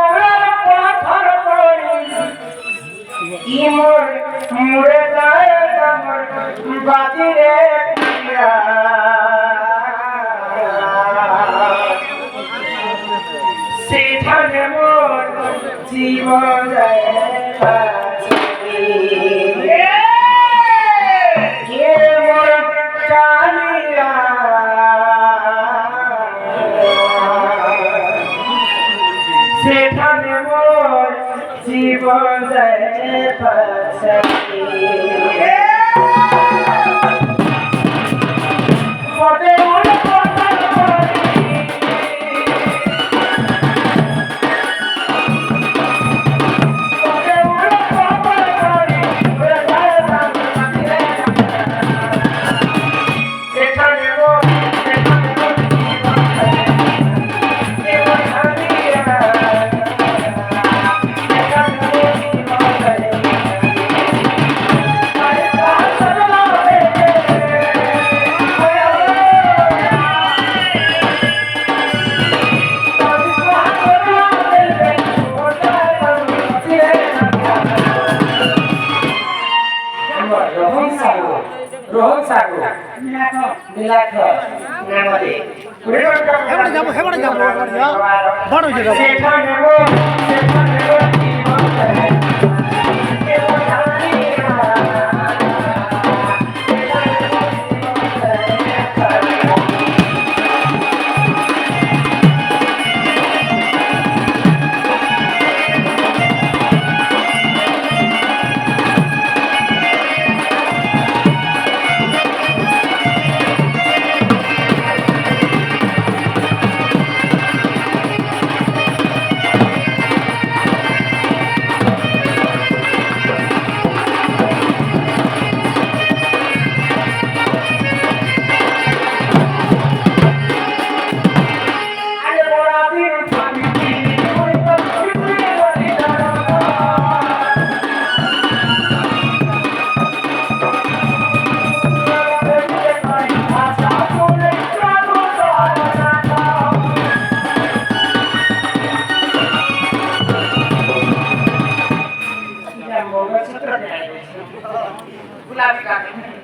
उड़ल पत्थर पड़ी ई मोर मुड़े जाए कमर बाजी रे पिया सेठाने मोर जीवन जाए बाजी ये मोर कालिया सेठाने मोर जीवन जाए बाजी रोहन सागु मिलाख नामले हेबड़ जाबो बड़ हो जाबो सेठा नेबो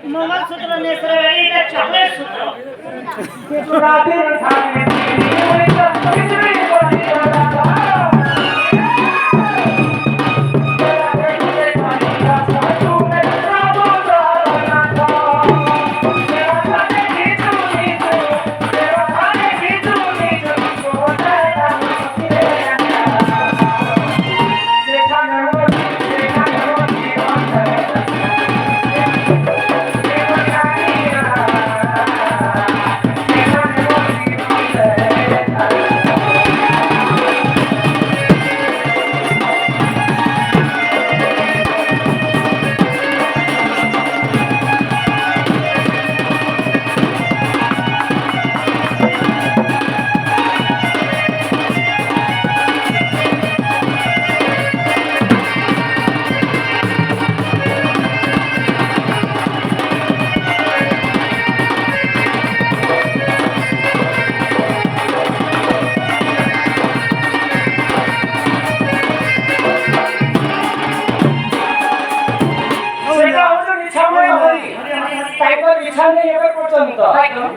मंगलसूत्र नेसरवाड़ी का चॉकलेट सूत्र राधे खाने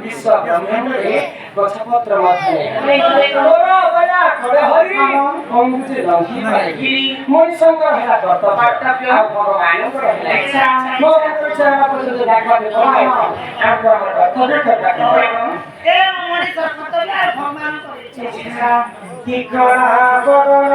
विश्व ब्रह्मांडले गछपत्र माथले तोरा बला खडे हरि अमृत रंगी पाइकी मनिसँग होला कर्तव्य भगवानको होला इच्छा म इच्छा पछिल्लो राख्ने भए आफ्नो कर्तव्य गर्दा ए मनि कर्तव्य भगवानको इच्छा के करा गर्न